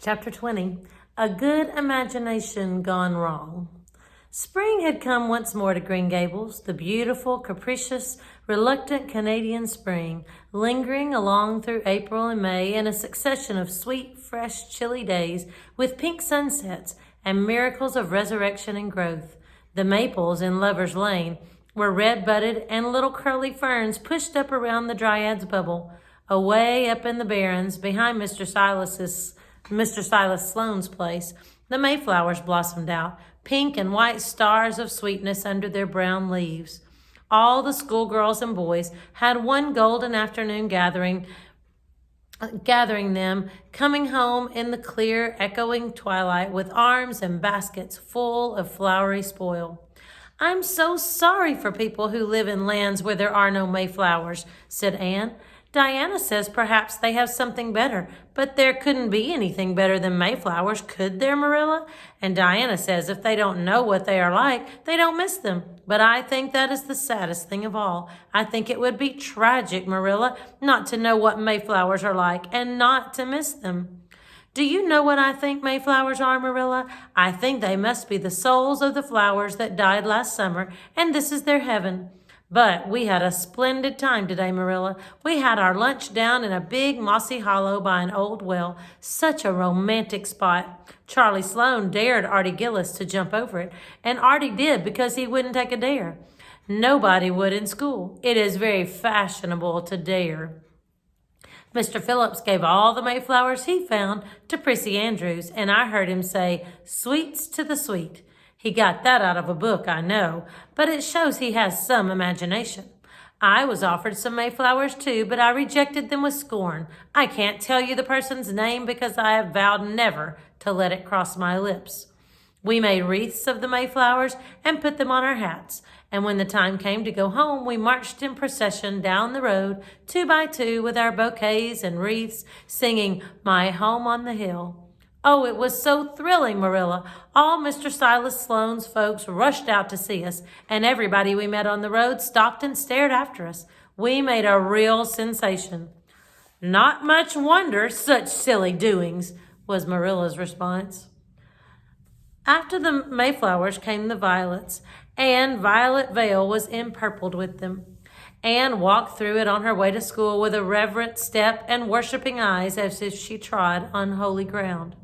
Chapter 20, A Good Imagination Gone Wrong. Spring had come once more to Green Gables, the beautiful, capricious, reluctant Canadian spring, lingering along through April and May in a succession of sweet, fresh, chilly days with pink sunsets and miracles of resurrection and growth. The maples in Lover's Lane were red-budded and little curly ferns pushed up around the Dryad's bubble. Away up in the barrens behind Mr. Silas Sloane's place, the Mayflowers blossomed out, pink and white stars of sweetness under their brown leaves. All the schoolgirls and boys had one golden afternoon gathering them, coming home in the clear, echoing twilight with arms and baskets full of flowery spoil. "I'm so sorry for people who live in lands where there are no Mayflowers," said Anne. "Diana says perhaps they have something better, but there couldn't be anything better than Mayflowers, could there, Marilla? And Diana says if they don't know what they are like, they don't miss them. But I think that is the saddest thing of all. I think it would be tragic, Marilla, not to know what Mayflowers are like and not to miss them." "Do you know what I think Mayflowers are, Marilla? I think they must be the souls of the flowers that died last summer, and this is their heaven. But we had a splendid time today, Marilla. We had our lunch down in a big mossy hollow by an old well. Such a romantic spot. Charlie Sloane dared Artie Gillis to jump over it, and Artie did because he wouldn't take a dare. Nobody would in school. It is very fashionable to dare. Mr. Phillips gave all the Mayflowers he found to Prissy Andrews, and I heard him say, 'Sweets to the sweet.' He got that out of a book, I know, but it shows he has some imagination. I was offered some Mayflowers too, but I rejected them with scorn. I can't tell you the person's name because I have vowed never to let it cross my lips. We made wreaths of the Mayflowers and put them on our hats, and when the time came to go home, we marched in procession down the road, 2 by 2, with our bouquets and wreaths, singing 'My Home on the Hill.' Oh, it was so thrilling, Marilla. All Mr. Silas Sloane's folks rushed out to see us, and everybody we met on the road stopped and stared after us. We made a real sensation." "Not much wonder, such silly doings," was Marilla's response. After the Mayflowers came the violets, and Violet Vale was empurpled with them. Anne walked through it on her way to school with a reverent step and worshiping eyes as if she trod on holy ground.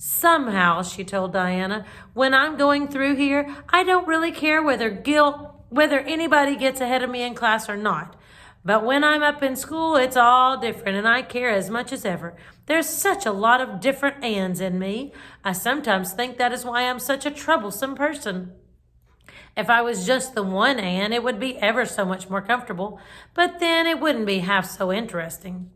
"Somehow," she told Diana, "when I'm going through here, I don't really care whether anybody gets ahead of me in class or not. But when I'm up in school, it's all different, and I care as much as ever. There's such a lot of different Annes in me. I sometimes think that is why I'm such a troublesome person. If I was just the one Anne, it would be ever so much more comfortable, but then it wouldn't be half so interesting."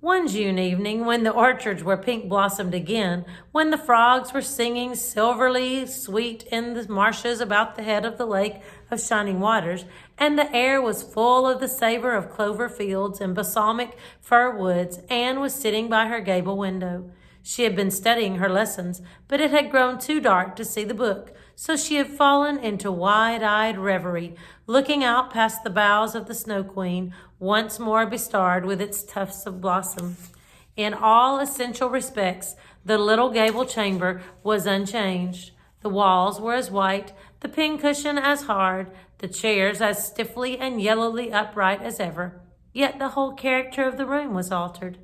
One June evening, when the orchards were pink blossomed again, when the frogs were singing silverly sweet in the marshes about the head of the lake of shining waters, and the air was full of the savor of clover fields and balsamic fir woods, Anne was sitting by her gable window. She had been studying her lessons, but it had grown too dark to see the book, so she had fallen into wide-eyed reverie, looking out past the boughs of the Snow Queen, once more bestarred with its tufts of blossom. In all essential respects, the little gable chamber was unchanged. The walls were as white, the pincushion as hard, the chairs as stiffly and yellowly upright as ever. Yet the whole character of the room was altered.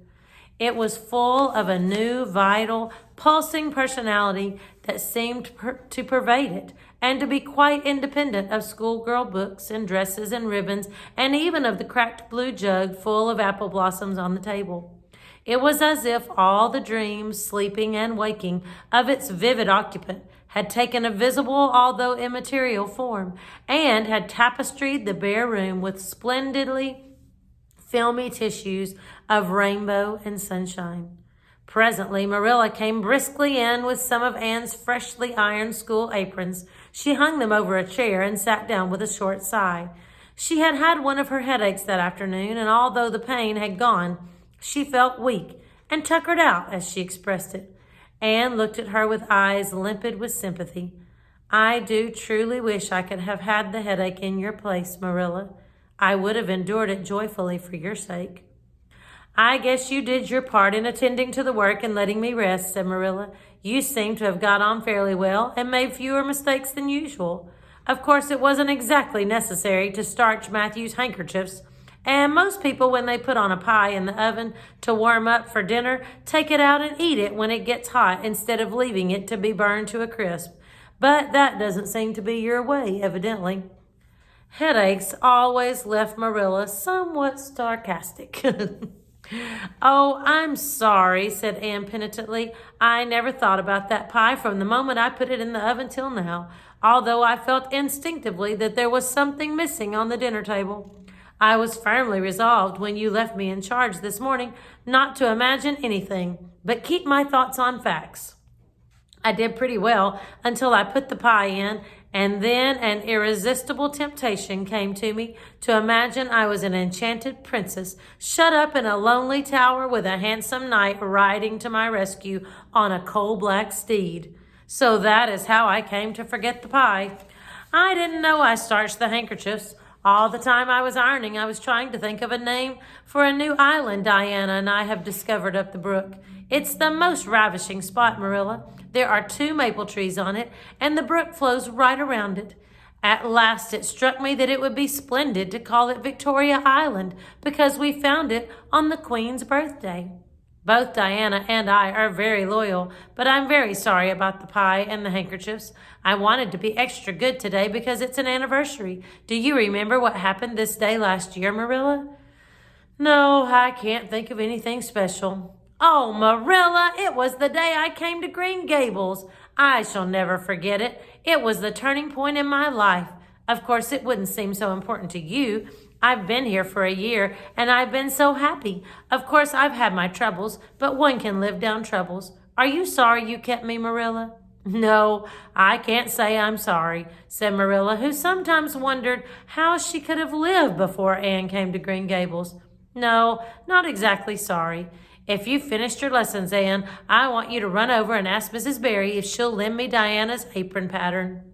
It was full of a new, vital, pulsing personality that seemed to pervade it, and to be quite independent of schoolgirl books and dresses and ribbons, and even of the cracked blue jug full of apple blossoms on the table. It was as if all the dreams, sleeping and waking, of its vivid occupant had taken a visible, although immaterial form, and had tapestried the bare room with splendidly filmy tissues of rainbow and sunshine. Presently, Marilla came briskly in with some of Anne's freshly ironed school aprons. She hung them over a chair and sat down with a short sigh. She had had one of her headaches that afternoon, and although the pain had gone, she felt weak and tuckered out, as she expressed it. Anne looked at her with eyes limpid with sympathy. "I do truly wish I could have had the headache in your place, Marilla. I would have endured it joyfully for your sake." I guess you did your part in attending to the work and letting me rest, said Marilla. You seem to have got on fairly well and made fewer mistakes than usual. Of course, it wasn't exactly necessary to starch Matthew's handkerchiefs, and most people, when they put on a pie in the oven to warm up for dinner, take it out and eat it when it gets hot instead of leaving it to be burned to a crisp. But that doesn't seem to be your way, evidently. Headaches always left Marilla somewhat sarcastic. Oh, I'm sorry, said Anne penitently. I never thought about that pie from the moment I put it in the oven till now, although I felt instinctively that there was something missing on the dinner table. I was firmly resolved when you left me in charge this morning not to imagine anything, but keep my thoughts on facts. I did pretty well until I put the pie in, and then an irresistible temptation came to me to imagine I was an enchanted princess shut up in a lonely tower with a handsome knight riding to my rescue on a coal-black steed. So that is how I came to forget the pie. I didn't know I starched the handkerchiefs. All the time I was ironing, I was trying to think of a name for a new island Diana and I have discovered up the brook. It's the most ravishing spot, Marilla. There are 2 maple trees on it, and the brook flows right around it. At last it struck me that it would be splendid to call it Victoria Island, because we found it on the Queen's birthday. Both Diana and I are very loyal, but I'm very sorry about the pie and the handkerchiefs. I wanted to be extra good today because it's an anniversary. Do you remember what happened this day last year, Marilla? No, I can't think of anything special. Oh, Marilla, it was the day I came to Green Gables. I shall never forget it. It was the turning point in my life. Of course, it wouldn't seem so important to you. I've been here for a year, and I've been so happy. Of course, I've had my troubles, but one can live down troubles. Are you sorry you kept me, Marilla? No, I can't say I'm sorry, said Marilla, who sometimes wondered how she could have lived before Anne came to Green Gables. No, not exactly sorry. If you've finished your lessons, Anne, I want you to run over and ask Mrs. Barry if she'll lend me Diana's apron pattern.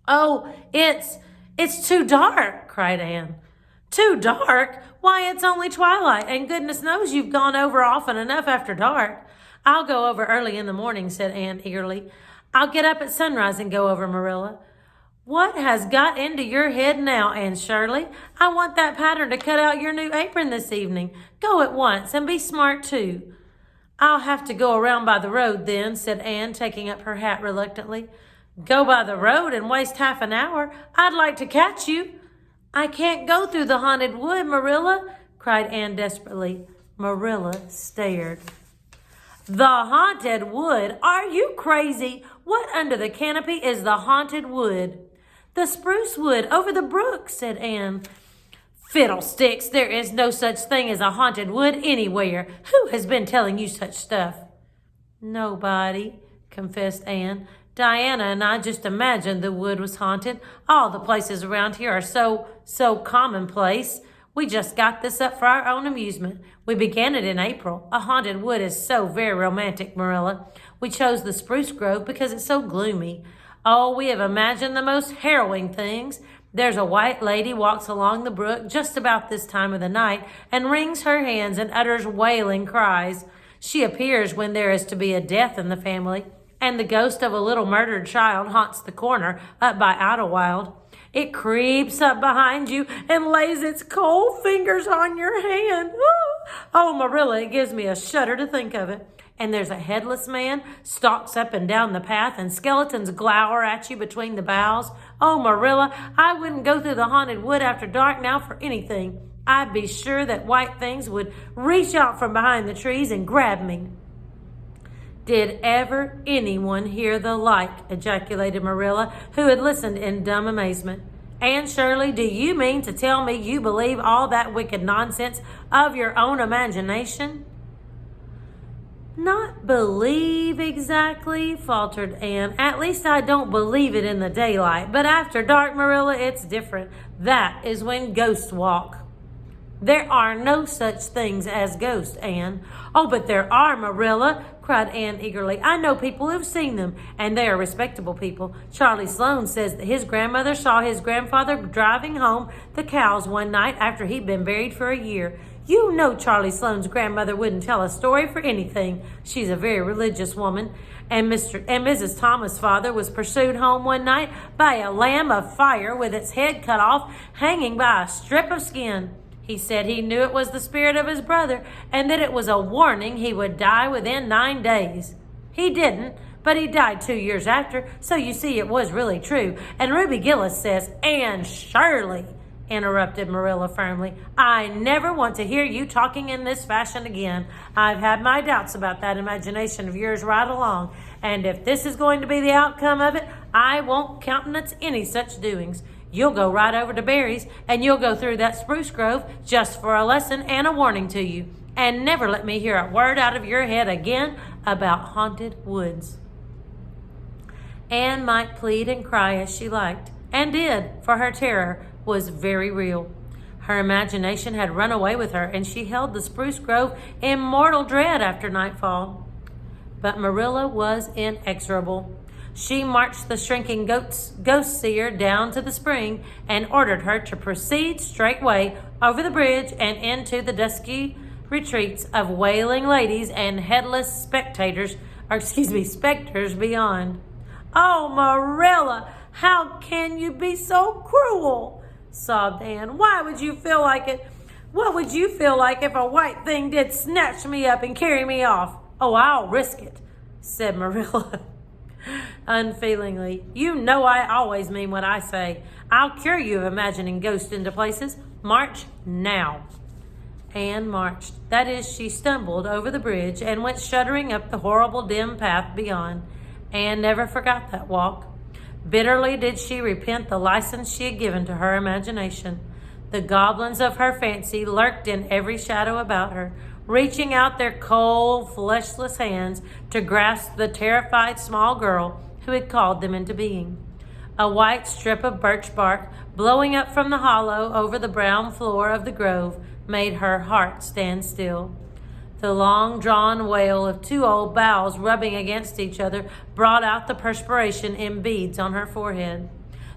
Oh, it's too dark, cried Anne. Too dark? Why, it's only twilight, and goodness knows you've gone over often enough after dark. I'll go over early in the morning, said Anne eagerly. I'll get up at sunrise and go over, Marilla. What has got into your head now, Anne Shirley? I want that pattern to cut out your new apron this evening. Go at once, and be smart, too. I'll have to go around by the road, then, said Anne, taking up her hat reluctantly. Go by the road and waste half an hour? I'd like to catch you. I can't go through the haunted wood, Marilla, cried Anne desperately. Marilla stared. The haunted wood? Are you crazy? What under the canopy is the haunted wood? The spruce wood over the brook, said Anne. Fiddlesticks, there is no such thing as a haunted wood anywhere. Who has been telling you such stuff? Nobody, confessed Anne. Diana and I just imagined the wood was haunted. All the places around here are so commonplace. We just got this up for our own amusement. We began it in April. A haunted wood is so very romantic, Marilla. We chose the spruce grove because it's so gloomy. Oh, we have imagined the most harrowing things. There's a white lady walks along the brook just about this time of the night and wrings her hands and utters wailing cries. She appears when there is to be a death in the family, and the ghost of a little murdered child haunts the corner up by Idlewild. It creeps up behind you and lays its cold fingers on your hand. Oh, Marilla, it gives me a shudder to think of it. And there's a headless man stalks up and down the path, and skeletons glower at you between the boughs. Oh, Marilla, I wouldn't go through the haunted wood after dark now for anything. I'd be sure that white things would reach out from behind the trees and grab me. Did ever anyone hear the like? Ejaculated Marilla, who had listened in dumb amazement. Anne Shirley, do you mean to tell me you believe all that wicked nonsense of your own imagination? Not believe exactly, faltered Anne. At least I don't believe it in the daylight. But after dark, Marilla, it's different. That is when ghosts walk. There are no such things as ghosts, Anne. Oh, but there are, Marilla, cried Anne eagerly. I know people who've seen them, and they are respectable people. Charlie Sloane says that his grandmother saw his grandfather driving home the cows one night after he'd been buried for a year. You know Charlie Sloane's grandmother wouldn't tell a story for anything. She's a very religious woman. And Mrs. Thomas' father was pursued home one night by a lamb of fire with its head cut off, hanging by a strip of skin. He said he knew it was the spirit of his brother and that it was a warning he would die within 9 days. He didn't, but he died 2 years after, so you see it was really true. And Ruby Gillis says, Anne Shirley, interrupted Marilla firmly, I never want to hear you talking in this fashion again. I've had my doubts about that imagination of yours right along, and if this is going to be the outcome of it, I won't countenance any such doings. You'll go right over to Barry's, and you'll go through that spruce grove just for a lesson and a warning to you, and never let me hear a word out of your head again about haunted woods. Anne might plead and cry as she liked, and did, for her terror was very real. Her imagination had run away with her, and she held the spruce grove in mortal dread after nightfall. But Marilla was inexorable. She marched the shrinking ghost seer down to the spring and ordered her to proceed straightway over the bridge and into the dusky retreats of wailing ladies and headless specters beyond. Oh, Marilla, how can you be so cruel? Sobbed Anne. Why would you feel like it? What would you feel like if a white thing did snatch me up and carry me off? Oh, I'll risk it, said Marilla unfeelingly. You know I always mean what I say. I'll cure you of imagining ghosts into places. March now. Anne marched. That is, she stumbled over the bridge and went shuddering up the horrible dim path beyond. Anne never forgot that walk. Bitterly did she repent the license she had given to her imagination. The goblins of her fancy lurked in every shadow about her, reaching out their cold, fleshless hands to grasp the terrified small girl who had called them into being. A white strip of birch bark blowing up from the hollow over the brown floor of the grove made her heart stand still. The long-drawn wail of 2 old boughs rubbing against each other brought out the perspiration in beads on her forehead.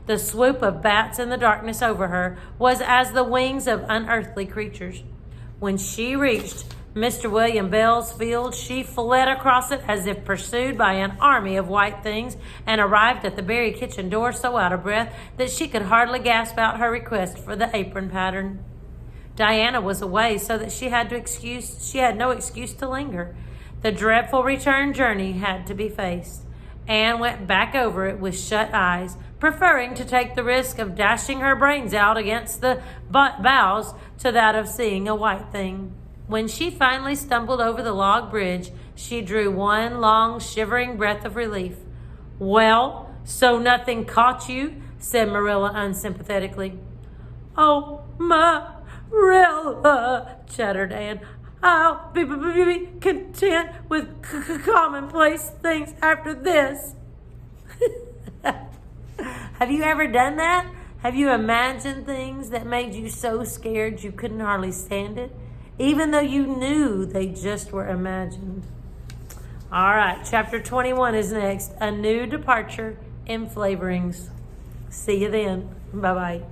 The swoop of bats in the darkness over her was as the wings of unearthly creatures. When she reached Mr. William Bell's field, she fled across it as if pursued by an army of white things and arrived at the Berry kitchen door so out of breath that she could hardly gasp out her request for the apron pattern. Diana was away, so that she had no excuse to linger. The dreadful return journey had to be faced. Anne went back over it with shut eyes, preferring to take the risk of dashing her brains out against the boughs to that of seeing a white thing. When she finally stumbled over the log bridge, she drew one long, shivering breath of relief. Well, so nothing caught you? Said Marilla unsympathetically. Oh, Marilla, chattered Anne. I'll be content with commonplace things after this. Have you ever done that? Have you imagined things that made you so scared you couldn't hardly stand it, even though you knew they just were imagined? All right, chapter 21 is next. A new departure in flavorings. See you then. Bye-bye.